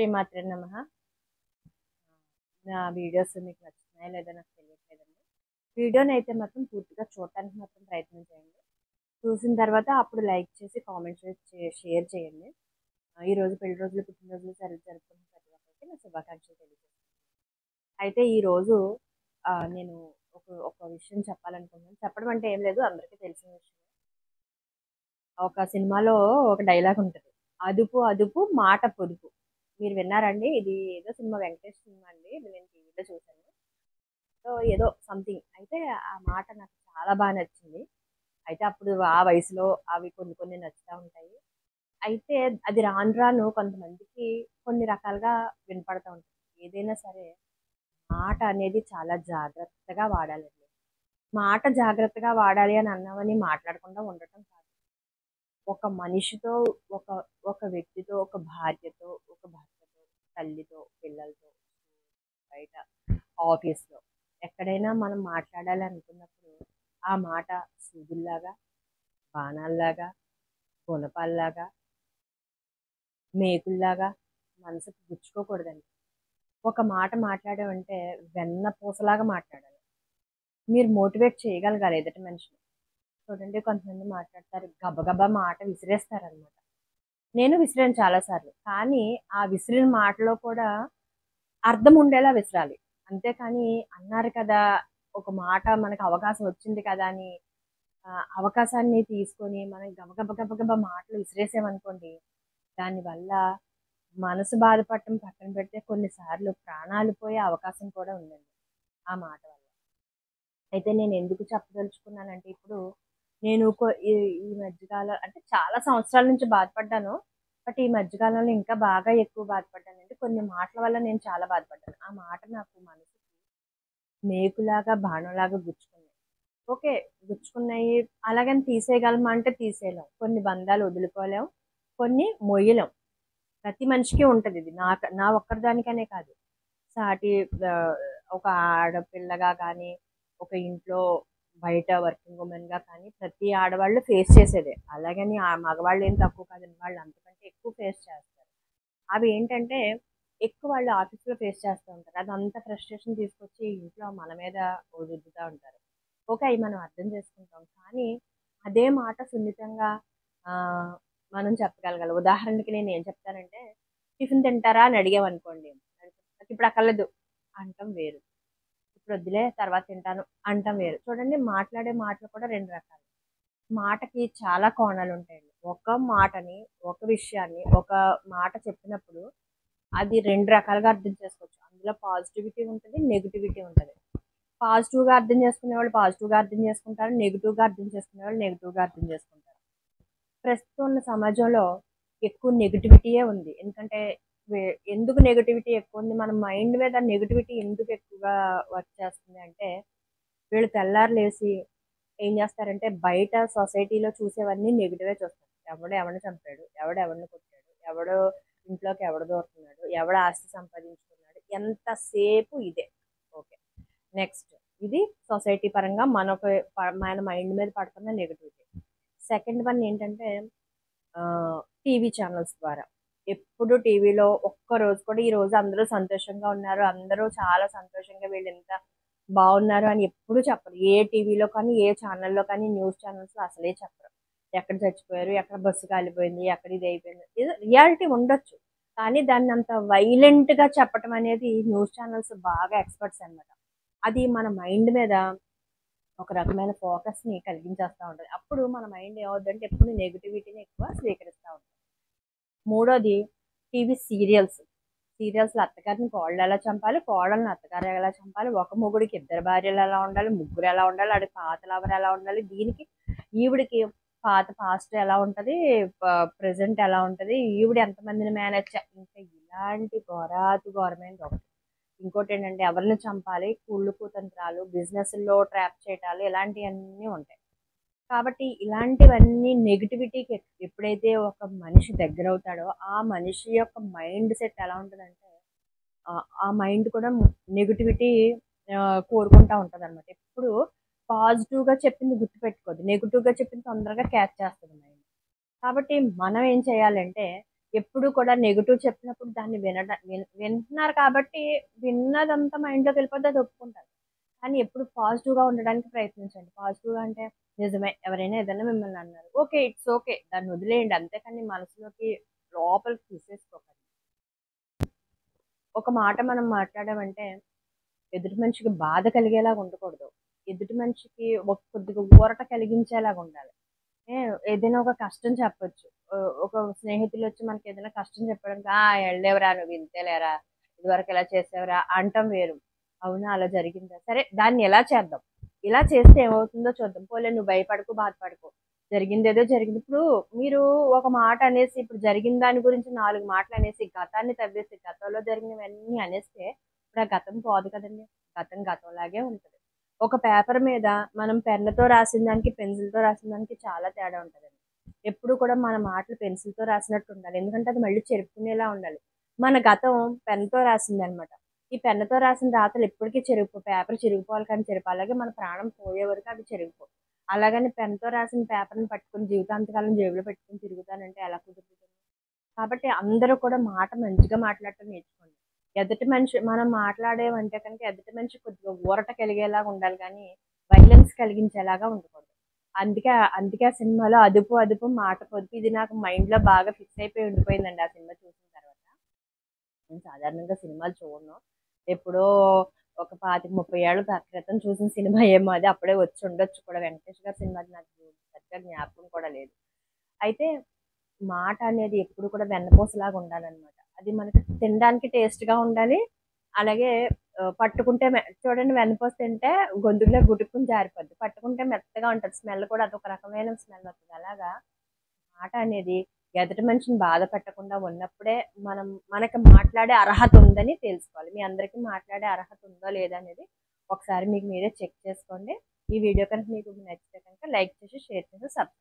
శ్రీమాత్రే నమః. నా వీడియోస్ మీకు నచ్చుతున్నాయా లేదో నాకు తెలియట్లేదండి. వీడియోనైతే మాత్రం పూర్తిగా చూడటానికి మాత్రం ప్రయత్నం చేయండి. చూసిన తర్వాత అప్పుడు లైక్ చేసి, కామెంట్స్ షేర్ చేయండి. ఈరోజు పెళ్లి రోజులు, పుట్టినరోజులు జరుపుకున్న ప్రతి ఒక్కరికి నా శుభాకాంక్షలు తెలియజేస్తున్నాను. అయితే ఈరోజు నేను ఒక విషయం చెప్పాలనుకుంటున్నాను. చెప్పడం అంటే ఏం లేదు, అందరికీ తెలిసిన విషయం. ఒక సినిమాలో ఒక డైలాగ్ ఉంటుంది, అదుపు అదుపు మాట పొదుపు. మీరు విన్నారండి? ఇది ఏదో సినిమా, వెంకటేష్ సినిమా అండి. ఇది నేను టీవీలో చూశాను. సో ఏదో సంథింగ్ అయితే ఆ మాట నాకు చాలా బాగా నచ్చింది. అయితే అప్పుడు ఆ వయసులో అవి కొన్ని కొన్ని నచ్చుతూ ఉంటాయి. అయితే అది రాను రాను కొంతమందికి కొన్ని రకాలుగా వినపడతా ఉంటుంది. ఏదైనా సరే మాట అనేది చాలా జాగ్రత్తగా వాడాలండి. మాట జాగ్రత్తగా వాడాలి అని అన్నామని మాట్లాడకుండా ఉండటం కాదు. ఒక మనిషితో, ఒక ఒక వ్యక్తితో, ఒక భార్యతో, ఒక భర్తతో, తల్లితో, పిల్లలతో, బయట, ఆఫీస్లో, ఎక్కడైనా మనం మాట్లాడాలి అనుకున్నప్పుడు ఆ మాట సూదుల్లాగా, బాణాల్లాగా, గుణపాల్లాగా, మేకుల్లాగా మనసుకు గుచ్చుకోకూడదండి. ఒక మాట మాట్లాడామంటే వెన్న పూసలాగా మాట్లాడాలి. మీరు మోటివేట్ చేయగలగాలి ఎదుటి మనిషిని. చూడండి, కొంతమంది మాట్లాడతారు, గబగబా మాట విసిరేస్తారనమాట. నేను విసిరాను చాలాసార్లు. కానీ ఆ విసిరిన మాటలో కూడా అర్థం ఉండేలా విసరాలి. అంతేకాని అన్నారు కదా, ఒక మాట మనకు అవకాశం వచ్చింది కదా అని అవకాశాన్ని తీసుకొని మనం గబగబ గబగబా మాటలు విసిరేసామనుకోండి, దానివల్ల మనసు బాధపడటం పక్కన పెడితే కొన్నిసార్లు ప్రాణాలు పోయే అవకాశం కూడా ఉందండి ఆ మాట వల్ల. అయితే నేను ఎందుకు చెప్పదలుచుకున్నానంటే, ఇప్పుడు నేను ఈ ఈ మధ్యకాలం అంటే చాలా సంవత్సరాల నుంచి బాధపడ్డాను. బట్ ఈ మధ్యకాలంలో ఇంకా బాగా ఎక్కువ బాధపడ్డానండి. కొన్ని మాటల వల్ల నేను చాలా బాధపడ్డాను. ఆ మాట నాకు మనసుకి మేకులాగా, బాణంలాగా గుచ్చుకున్నాయి. ఓకే, గుచ్చుకున్నాయి అలాగని తీసేయగలమా అంటే తీసేయలేం. కొన్ని బంధాలు వదులుకోలేం, కొన్ని మొయ్యలేం. ప్రతి మనిషికి ఉంటది ఇది. నా ఒక్కరిదానికనే కాదు. సాటి ఆహ్, ఒక ఆడపిల్లగా కానీ, ఒక ఇంట్లో బయట వర్కింగ్ ఉమెన్‌గా కానీ ప్రతి ఆడవాళ్ళు ఫేస్ చేసేదే. అలాగని ఆ మగవాళ్ళు ఏం తక్కువ కాదండి. వాళ్ళు అంతకంటే ఎక్కువ ఫేస్ చేస్తారు. అవి ఏంటంటే ఎక్కువ వాళ్ళు ఆఫీస్‌లో ఫేస్ చేస్తూ ఉంటారు. అదంతా ఫ్రస్ట్రేషన్ తీసుకొచ్చి ఇంట్లో మన మీద రుద్దుతా ఉంటారు. ఓకే, అయి మనం అర్థం చేసుకుంటాం. కానీ అదే మాట సున్నితంగా ఆహ్, మనం చెప్పగలగాలి. ఉదాహరణకి నేనేం చెప్తానంటే, టిఫిన్ తింటారా అని అడిగామనుకోండి, నాకిప్పుడు అక్కర్లేదు అనటం వేరు. ఇప్పుడు వద్దులే తర్వాత తింటాను అనటం వేరు. చూడండి, మాట్లాడే మాటలు కూడా 2 రకాలు. మాటకి చాలా కోణాలుంటాయండి. ఒక మాటని, ఒక విషయాన్ని, ఒక మాట చెప్పినప్పుడు అది 2 రకాలుగా అర్థం చేసుకోవచ్చు. అందులో పాజిటివిటీ ఉంటది, నెగటివిటీ ఉంటది. పాజిటివ్‌గా అర్థం చేసుకునేవాళ్ళు పాజిటివ్‌గా అర్థం చేసుకుంటారు. నెగెటివ్‌గా అర్థం చేసుకునేవాళ్ళు నెగెటివ్‌గా అర్థం చేసుకుంటారు. ప్రస్తుతం ఉన్న సమాజంలో ఎక్కువ నెగటివిటీయే ఉంది. ఎందుకంటే వె ఎందుకు నెగటివిటీ ఎక్కువుంది? మన మైండ్ మీద నెగటివిటీ ఎందుకు ఎక్కువగా వర్క్ చేస్తుంది అంటే, వీళ్ళు తెల్లారి లేసి ఏం చేస్తారంటే బయట సొసైటీలో చూసేవన్నీ నెగెటివే చూస్తారు. ఎవడు ఎవడిని చంపాడు? ఎవడు ఎవడిని కొట్టాడు? ఎవడు ఇంట్లోకి ఎవడు దూరుతున్నాడు? ఎవడు ఆస్తి సంపాదించుకున్నాడు? ఎంతసేపు ఇదే. ఓకే. నెక్స్ట్, ఇది సొసైటీ పరంగా మన మైండ్ మీద పడుతున్న నెగటివిటీ. సెకండ్ వన్ ఏంటంటే టీవీ ఛానల్స్ ద్వారా. ఎప్పుడు టీవీలో ఒక్కరోజు కూడా ఈరోజు అందరూ సంతోషంగా ఉన్నారు, అందరూ చాలా సంతోషంగా వీళ్ళెంత బాగున్నారు అని ఎప్పుడూ చెప్పరు. ఏ టీవీలో కానీ, ఏ ఛానల్‌లో కానీ, న్యూస్ ఛానల్స్‌లో అసలే చెప్పరు. ఎక్కడ చచ్చిపోయారు, ఎక్కడ బస్సు కాలిపోయింది, ఎక్కడ ఇది అయిపోయింది. ఏదో రియాలిటీ ఉండొచ్చు. కానీ దాన్నంత వైలెంట్‌గా చెప్పటం అనేది న్యూస్ ఛానల్స్ బాగా ఎక్స్‌పర్ట్స్ అన్నమాట. అది మన మైండ్ మీద ఒక రకమైన ఫోకస్‌ని కలిగించేస్తా ఉంటది. అప్పుడు మన మైండ్ ఏమవుద్దంటే ఎప్పుడు నెగటివిటీని ఎక్కువ స్వీకరిస్తా ఉంటది. మూడోది టీవీ సీరియల్స్. సీరియల్స్‌లో అత్తగారిని కోడలు ఎలా చంపాలి, కోడల్ని అత్తగారు ఎలా చంపాలి, ఒక మొగుడికి ఇద్దరు భార్యలు ఎలా ఉండాలి, ముగ్గురు ఎలా ఉండాలి, ఆడికి పాత లవర్ ఎలా ఉండాలి, దీనికి ఈవిడికి పాత పాస్ట్ ఎలా ఉంటది, ప ప్రెజెంట్ ఎలా ఉంటది, ఈవిడ ఎంతమందిని మేనేజ్ ఇంకా ఇలాంటి ఘోరాతి ఘోరమైనది ఒకటి. ఇంకోటేంటంటే ఎవరిని చంపాలి, కుళ్ళు కుతంత్రాలు, బిజినెస్‌ల్లో ట్రాప్ చేయటాలు ఇలాంటియన్నీ ఉంటాయి. కాబట్టి ఇలాంటివన్నీ నెగటివిటీకి ఎప్పుడైతే ఒక మనిషి దగ్గరవుతాడో, ఆ మనిషి యొక్క మైండ్ సెట్ ఎలా ఉంటదంటే, ఆ మైండ్ కూడా నెగటివిటీ కోరుకుంటా ఉంటదనమాట. ఎప్పుడు పాజిటివ్‌గా చెప్పింది గుర్తుపెట్టుకోదు. నెగెటివ్‌గా చెప్పింది తొందరగా క్యాచ్ చేస్తది మైండ్. కాబట్టి మనం ఏం చేయాలంటే, ఎప్పుడు కూడా నెగెటివ్ చెప్పినప్పుడు దాన్ని వింటున్నారు కాబట్టి విన్నదంతా మైండ్లోకి వెళ్ళిపోతే అది ఒప్పుకుంటారు. కానీ ఎప్పుడు పాజిటివ్గా ఉండడానికి ప్రయత్నించండి. పాజిటివ్గా అంటే నిజమే, ఎవరైనా ఏదైనా మిమ్మల్ని అన్నారు, ఓకే, ఇట్స్ ఓకే, దాన్ని వదిలేయండి. అంతేకాని మనసులోకి లోపలికి తీసేసుకోకండి. ఒక మాట మనం మాట్లాడామంటే ఎదుటి మనిషికి బాధ కలిగేలాగా ఉండకూడదు. ఎదుటి మనిషికి కొద్దిగా ఊరట కలిగించేలాగా ఉండాలి. ఏ ఏదైనా ఒక కష్టం చెప్పొచ్చు. ఒక స్నేహితులు వచ్చి మనకి ఏదైనా కష్టం చెప్పడానికి, ఎళ్ళేవరా నువ్వు ఇంతేలేరా, ఇదివరకు ఇలా చేసావురా అంటం వేరు. అవునా, అలా జరిగిందా, సరే దాన్ని ఎలా చేద్దాం, ఇలా చేస్తే ఏమవుతుందో చూద్దాం, పోలే నువ్వు భయపడకు బాధపడకు, జరిగిందేదో జరిగింది. ఇప్పుడు మీరు ఒక మాట అనేసి, ఇప్పుడు జరిగిన దాని గురించి 4 మాటలు అనేసి గతాన్ని తవ్వేసి గతంలో జరిగినవన్నీ అనేస్తే ఇప్పుడు ఆ గతం పోదు కదండి. గతం గతంలాగే ఉంటుంది. ఒక పేపర్ మీద మనం పెన్నుతో రాసిన దానికి పెన్సిల్తో రాసిన దానికి చాలా తేడా ఉంటుందండి. ఎప్పుడు కూడా మన మాటలు పెన్సిల్తో రాసినట్టు ఉండాలి, ఎందుకంటే అది మళ్ళీ చెరుపుకునేలా ఉండాలి. మన గతం పెన్నుతో రాసింది అనమాట. ఈ పెన్నుతో రాసిన రాతలు ఎప్పటికీ పేపర్ చిరిగిపోవాలి కానీ చెరుపు, అలాగే మన ప్రాణం పోయే వరకు అది చెరిగిపో. అలాగని పెన్నుతో రాసిన పేపర్ని పట్టుకుని జీవితాంతకాలం జేబులో పెట్టుకుని తిరుగుతానంటే ఎలా కుదురుతుంది? కాబట్టి అందరూ కూడా మాట మంచిగా మాట్లాడటం నేర్చుకోండి. ఎదుటి మనిషి మనం మాట్లాడేమంటే కనుక ఎదుటి మనిషి కొద్దిగా ఊరట కలిగేలాగా ఉండాలి కానీ వైలెన్స్ కలిగించేలాగా ఉండకూడదు. అందుకే అందుకే ఆ సినిమాలో అదుపు అదుపు మాట పొదుపు, ఇది నాకు మైండ్లో బాగా ఫిక్స్ అయిపోయి ఉండిపోయిందండి ఆ సినిమా చూసిన తర్వాత. నేను సాధారణంగా సినిమాలు చూడను. ఎప్పుడో ఒక 25, 30 ఏళ్ల క్రితం చూసిన సినిమా ఏమో అది. అప్పుడే వచ్చి ఉండొచ్చు కూడా. వెంకటేష్ గారి సినిమా, అది నాకు సరిగ్గా జ్ఞాపకం కూడా లేదు. అయితే మాట అనేది ఎప్పుడు కూడా వెన్నపూసలాగా ఉండాలన్నమాట. అది మనకి తినడానికి టేస్ట్‌గా ఉండాలి. అలాగే పట్టుకుంటే చూడండి, వెన్నపూస తింటే గొంతులో గుటుక్కుని జారిపోద్ది. పట్టుకుంటే మెత్తగా ఉంటది. స్మెల్ కూడా అదొక రకమైన స్మెల్ వస్తది. అలాగా మాట అనేది ఎదుటి మనిషిని బాధ పెట్టకుండా ఉన్నప్పుడే మనకి మాట్లాడే అర్హత ఉందని తెలుసుకోవాలి. మీ అందరికీ మాట్లాడే అర్హత ఉందో లేదా అనేది ఒకసారి మీకు మీరే చెక్ చేసుకోండి. ఈ వీడియో కనుక మీకు నచ్చితే కనుక లైక్ చేసి, షేర్ చేసి, సబ్స్క్రైబ్